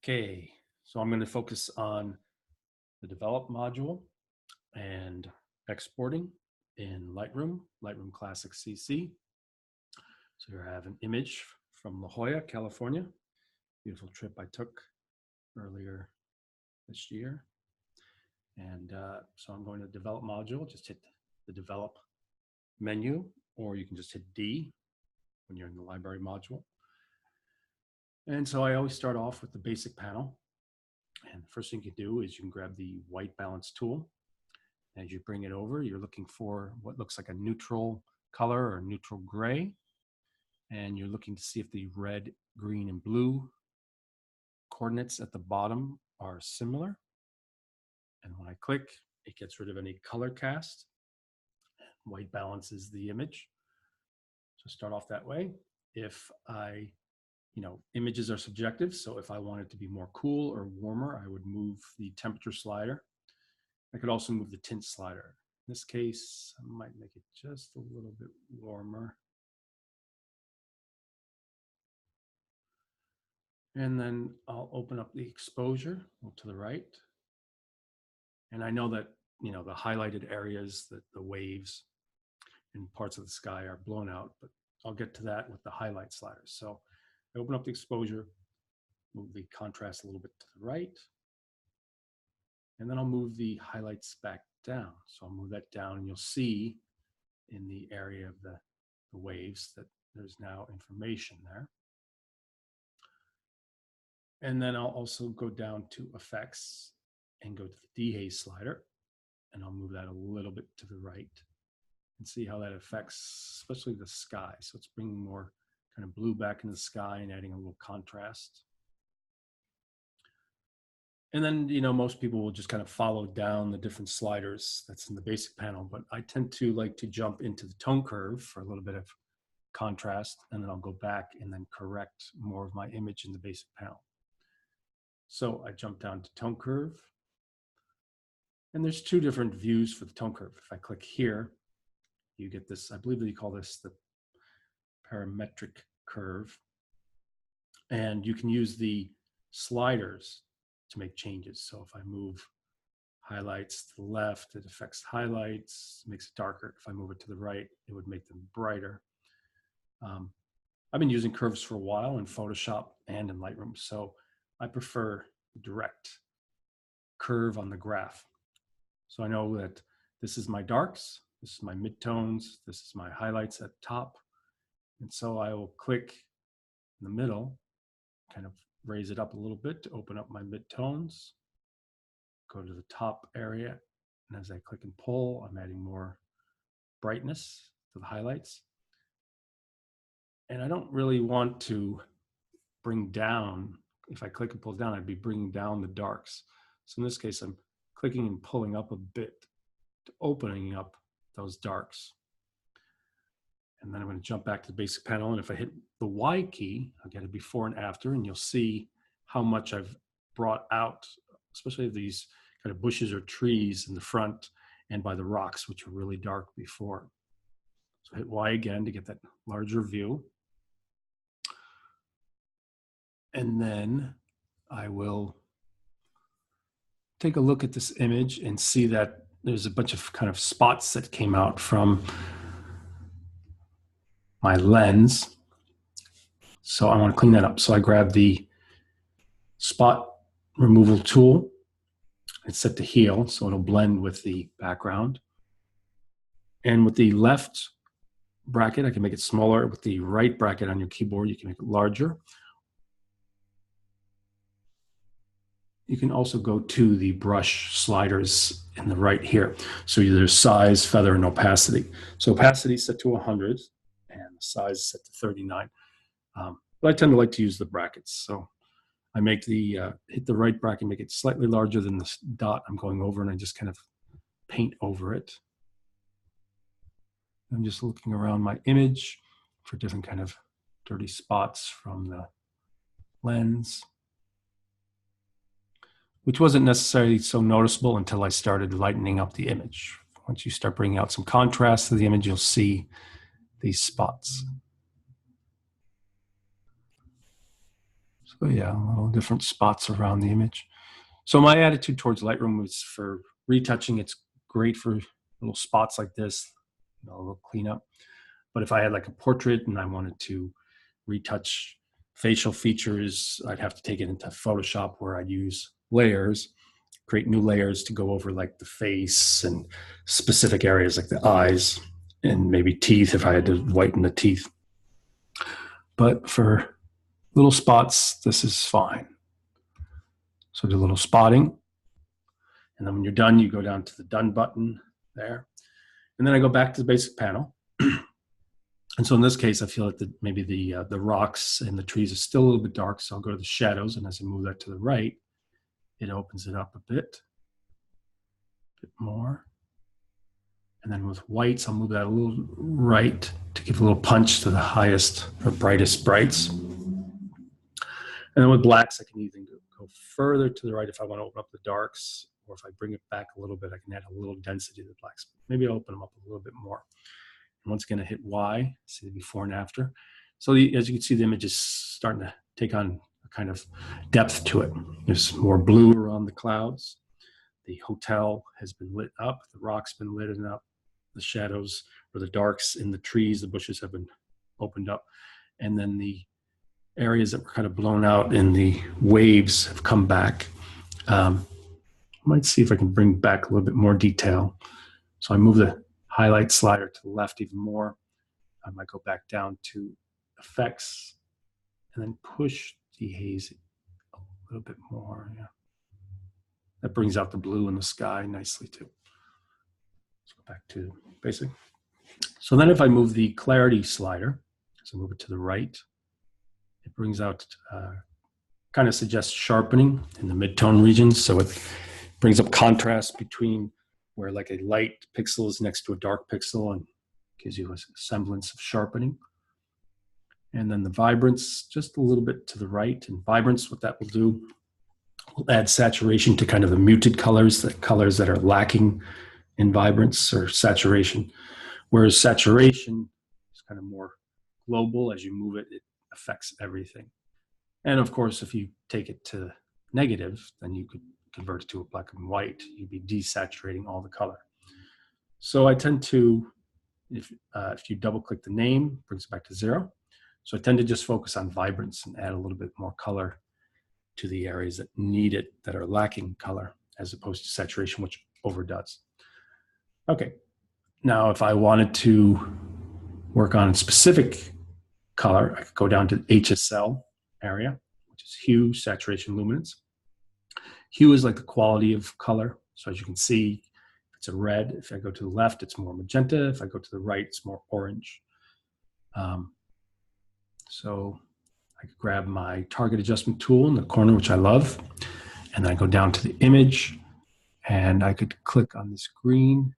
Okay, so I'm going to focus on the develop module and exporting in Lightroom Classic CC. So here I have an image from La Jolla, California. Beautiful trip I took earlier this year. And so I'm going to develop module, just hit the develop menu, or you can just hit D when you're in the library module. And so I always start off with the basic panel. And the first thing you can do is you can grab the white balance tool. As you bring it over, you're looking for what looks like a neutral color or neutral gray. And you're looking to see if the red, green, and blue coordinates at the bottom are similar. And when I click, it gets rid of any color cast. White balances the image. So start off that way. If images are subjective, so if I want it to be more cool or warmer, I would move the temperature slider. I could also move the tint slider. In this case, I might make it just a little bit warmer. And then I'll open up the exposure to the right. And I know that, the highlighted areas, the waves and parts of the sky are blown out, but I'll get to that with the highlight slider. So I open up the exposure, move the contrast a little bit to the right, and then I'll move the highlights back down. So I'll move that down, and you'll see in the area of the waves that there's now information there. And then I'll also go down to effects and go to the dehaze slider, and I'll move that a little bit to the right and see how that affects, especially the sky. So it's bringing more kind of blue back in the sky and adding a little contrast. And then, most people will just kind of follow down the different sliders that's in the basic panel, but I tend to like to jump into the tone curve for a little bit of contrast, and then I'll go back and then correct more of my image in the basic panel. So I jump down to tone curve, and there's two different views for the tone curve. If I click here, you get this, I believe they call this the parametric curve, and you can use the sliders to make changes. So if I move highlights to the left, it affects highlights, makes it darker. If I move it to the right, it would make them brighter. I've been using curves for a while in Photoshop and in Lightroom, so I prefer direct curve on the graph. So I know that this is my darks, this is my midtones, this is my highlights at top. And so I will click in the middle, kind of raise it up a little bit to open up my midtones, go to the top area, and as I click and pull, I'm adding more brightness to the highlights. And I don't really want to bring down, if I click and pull down, I'd be bringing down the darks. So in this case, I'm clicking and pulling up a bit to opening up those darks. And then I'm going to jump back to the basic panel. And if I hit the Y key, I'll get a before and after, and you'll see how much I've brought out, especially these kind of bushes or trees in the front and by the rocks, which were really dark before. So hit Y again to get that larger view. And then I will take a look at this image and see that there's a bunch of kind of spots that came out from my lens. So I want to clean that up. So I grab the spot removal tool. It's set to heal, so it'll blend with the background. And with the left bracket, I can make it smaller. With the right bracket on your keyboard, you can make it larger. You can also go to the brush sliders in the right here. So either size, feather, and opacity. So opacity is set to 100, and the size is set to 39. But I tend to like to use the brackets. So I make the, hit the right bracket, make it slightly larger than the dot I'm going over, and I just kind of paint over it. I'm just looking around my image for different kind of dirty spots from the lens, which wasn't necessarily so noticeable until I started lightening up the image. Once you start bringing out some contrast to the image, you'll see these spots. So So yeah, little different spots around the image. So my attitude towards Lightroom is for retouching. It's great for little spots like this, a little cleanup. But if I had like a portrait and I wanted to retouch facial features, I'd have to take it into Photoshop where I'd use layers, create new layers to go over like the face and specific areas like the eyes and maybe teeth if I had to whiten the teeth. But for little spots, this is fine. So do a little spotting. And then when you're done, you go down to the done button there. And then I go back to the basic panel. And so in this case, I feel like maybe the rocks and the trees are still a little bit dark. So I'll go to the shadows. And as I move that to the right, it opens it up a bit more. And then with whites, I'll move that a little right to give a little punch to the highest or brightest brights. And then with blacks, I can either go further to the right if I want to open up the darks, or if I bring it back a little bit, I can add a little density to the blacks. Maybe I'll open them up a little bit more. And once again, I hit Y, see the before and after. So as you can see, the image is starting to take on a kind of depth to it. There's more blue around the clouds. The hotel has been lit up. The rock's been lit up. The shadows or the darks in the trees, the bushes have been opened up. And then the areas that were kind of blown out in the waves have come back. I might see if I can bring back a little bit more detail. So I move the highlight slider to the left even more. I might go back down to effects and then push dehaze a little bit more. Yeah, that brings out the blue in the sky nicely too. Let's go back to basic. So then if I move the clarity slider, so move it to the right, it brings out, kind of suggests sharpening in the mid-tone regions. So it brings up contrast between where like a light pixel is next to a dark pixel and gives you a semblance of sharpening. And then the vibrance, just a little bit to the right. And vibrance, what that will do, will add saturation to kind of the muted colors, the colors that are lacking in vibrance or saturation. Whereas saturation is kind of more global. As you move it, it affects everything. And of course, if you take it to negative, then you could convert it to a black and white. You'd be desaturating all the color. So I tend to, if you double click the name, it brings it back to 0. So I tend to just focus on vibrance and add a little bit more color to the areas that need it, that are lacking color, as opposed to saturation, which overdoes. Okay, now if I wanted to work on a specific color, I could go down to the HSL area, which is hue, saturation, luminance. Hue is like the quality of color. So as you can see, it's a red. If I go to the left, it's more magenta. If I go to the right, it's more orange. So I could grab my target adjustment tool in the corner, which I love, and then I go down to the image, and I could click on this green.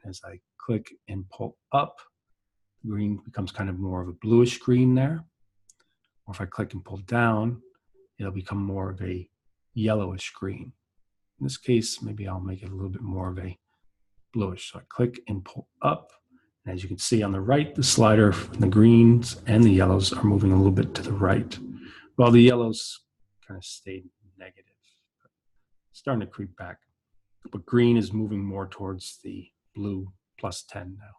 As I click and pull up, green becomes kind of more of a bluish green there. Or if I click and pull down, it'll become more of a yellowish green. In this case, maybe I'll make it a little bit more of a bluish. So I click and pull up. And as you can see on the right, the slider, the greens and the yellows are moving a little bit to the right, while the yellows kind of stayed negative. It's starting to creep back. But green is moving more towards the blue +10 now.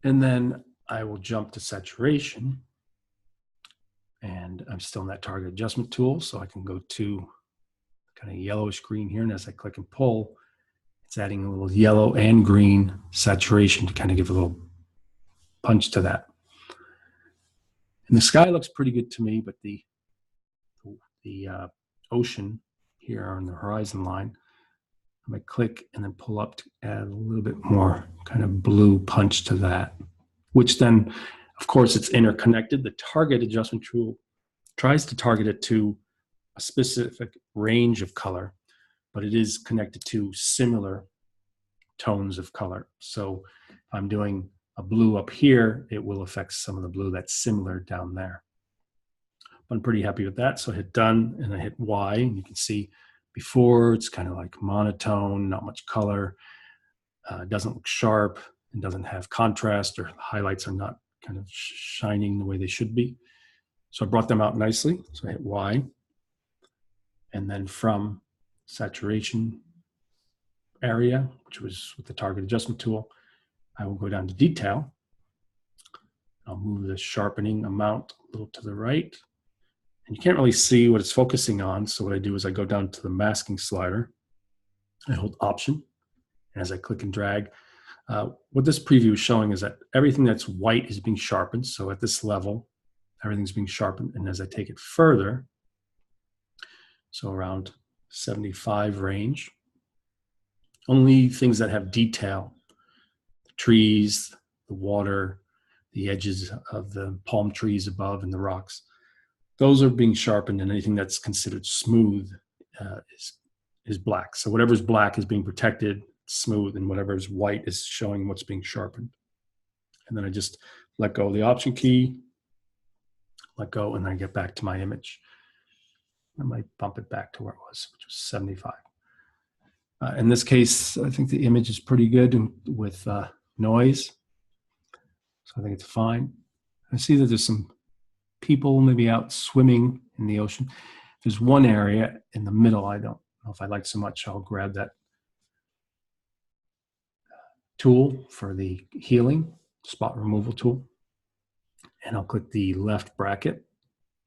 And then I will jump to saturation. And I'm still in that target adjustment tool, so I can go to kind of yellowish green here. And as I click and pull, it's adding a little yellow and green saturation to kind of give a little punch to that. And the sky looks pretty good to me, but the ocean here on the horizon line, I might click and then pull up to add a little bit more kind of blue punch to that, which then, of course, it's interconnected. The target adjustment tool tries to target it to a specific range of color, but it is connected to similar tones of color. So if I'm doing a blue up here, it will affect some of the blue that's similar down there. I'm pretty happy with that. So I hit done and I hit Y, and you can see before it's kind of like monotone, not much color, doesn't look sharp, and doesn't have contrast, or highlights are not kind of shining the way they should be. So I brought them out nicely. So I hit Y. And then from saturation area, which was with the target adjustment tool, I will go down to detail. I'll move the sharpening amount a little to the right. And you can't really see what it's focusing on. So what I do is I go down to the masking slider. I hold Option. And as I click and drag, what this preview is showing is that everything that's white is being sharpened. So at this level, everything's being sharpened. And as I take it further, so around 75 range, only things that have detail, the trees, the water, the edges of the palm trees above and the rocks, those are being sharpened, and anything that's considered smooth is black. So whatever's black is being protected, smooth, and whatever's white is showing what's being sharpened. And then I just let go of the Option key, let go, and then I get back to my image. I might bump it back to where it was, which was 75. In this case, I think the image is pretty good with noise. So I think it's fine. I see that there's some people maybe out swimming in the ocean. There's one area in the middle I don't know if I like so much. I'll grab that tool for the healing, spot removal tool, and I'll click the left bracket,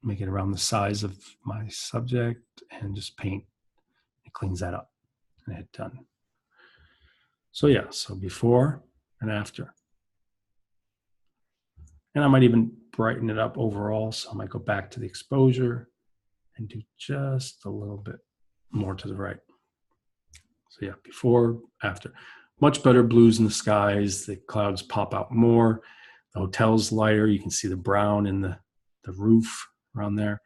make it around the size of my subject, and just paint. It cleans that up and hit done. So yeah, so before and after. And I might even brighten it up overall. So I might go back to the exposure and do just a little bit more to the right. So yeah, before, after. Much better blues in the skies. The clouds pop out more. The hotel's lighter. You can see the brown in the roof around there.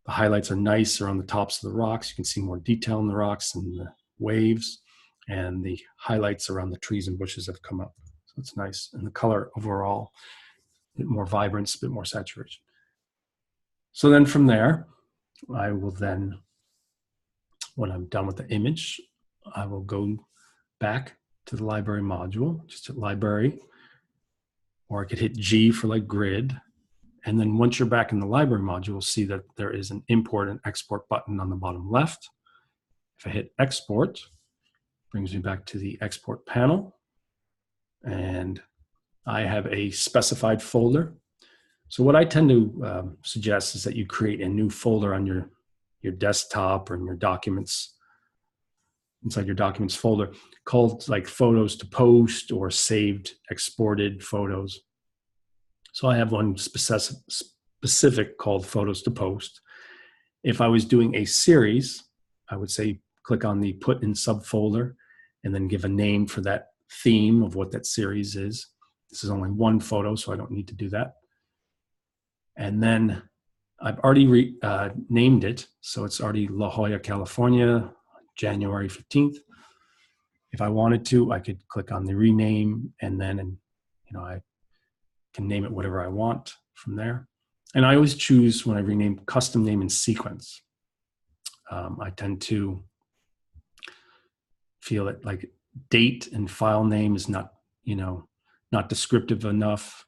The highlights are nice around the tops of the rocks. You can see more detail in the rocks and the waves. And the highlights around the trees and bushes have come up. So it's nice. And the color overall, a bit more vibrance, a bit more saturation. So then from there, I will then, when I'm done with the image, I will go back to the library module, just hit library, or I could hit G for like grid. And then once you're back in the library module, you'll see that there is an import and export button on the bottom left. If I hit export, it brings me back to the export panel. And I have a specified folder. So what I tend to suggest is that you create a new folder on your desktop or in your documents, inside your documents folder, called like photos to post or saved exported photos. So I have one specific called photos to post. If I was doing a series, I would say click on the put in subfolder and then give a name for that theme of what that series is. This is only one photo, so I don't need to do that. And then I've already named it, so it's already La Jolla, California, January 15th. If I wanted to, I could click on the rename, and then I can name it whatever I want from there. And I always choose, when I rename, custom name in sequence. I tend to feel that like date and file name is not descriptive enough.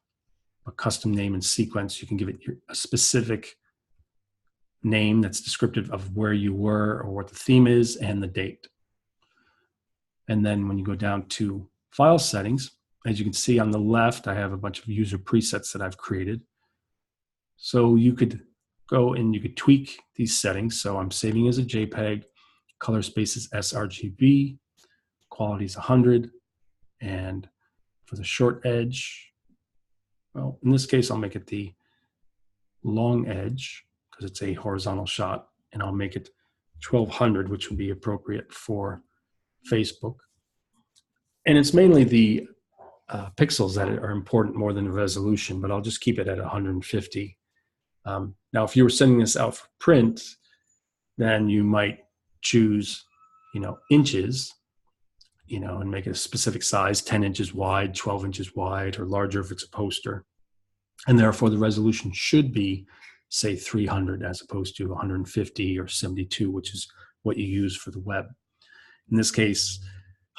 A custom name in sequence, you can give it a specific name that's descriptive of where you were or what the theme is and the date. And then when you go down to file settings, as you can see on the left, I have a bunch of user presets that I've created. So you could go and you could tweak these settings. So I'm saving as a JPEG, color space is sRGB, quality is 100, and for the short edge, well, in this case, I'll make it the long edge because it's a horizontal shot, and I'll make it 1200, which would be appropriate for Facebook. And it's mainly the pixels that are important more than the resolution, but I'll just keep it at 150. Now, if you were sending this out for print, then you might choose, inches, and make it a specific size, 10 inches wide, 12 inches wide, or larger if it's a poster. And therefore, the resolution should be, say, 300 as opposed to 150 or 72, which is what you use for the web. In this case,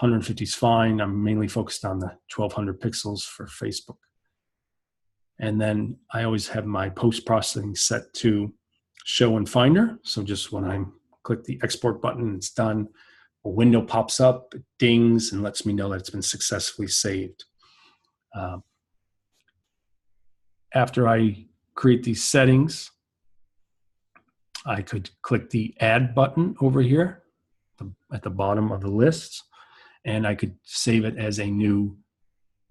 150 is fine. I'm mainly focused on the 1200 pixels for Facebook. And then I always have my post-processing set to show in Finder. So just when I click the export button, it's done. A window pops up, it dings, and lets me know that it's been successfully saved. After I create these settings, I could click the Add button over here at the bottom of the list, and I could save it as a new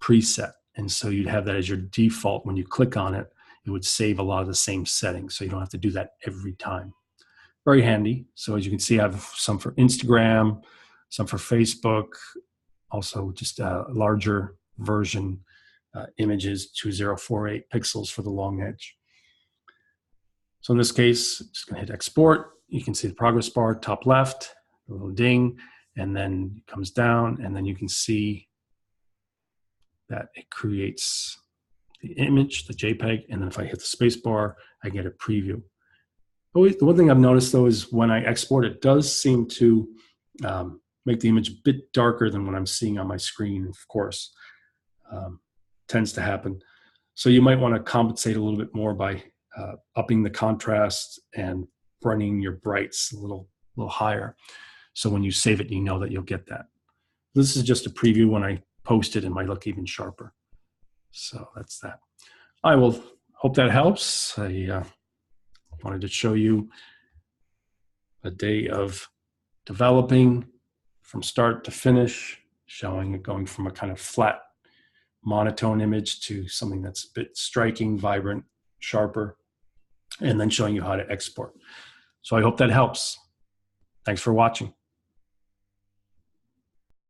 preset. And so you'd have that as your default. When you click on it, it would save a lot of the same settings, so you don't have to do that every time. Very handy. So as you can see, I have some for Instagram, some for Facebook, also just a larger version images, 2048 pixels for the long edge. So in this case, just gonna hit export. You can see the progress bar, top left, a little ding, and then it comes down, and then you can see that it creates the image, the JPEG, and then if I hit the space bar, I get a preview. The one thing I've noticed though is when I export, it does seem to make the image a bit darker than what I'm seeing on my screen, of course. Tends to happen. So you might want to compensate a little bit more by upping the contrast and running your brights a little higher. So when you save it, you know that you'll get that. This is just a preview. When I post it, it might look even sharper. So that's that. I will hope that helps. I wanted to show you a day of developing from start to finish, showing it going from a kind of flat monotone image to something that's a bit striking, vibrant, sharper, and then showing you how to export. So I hope that helps. Thanks for watching.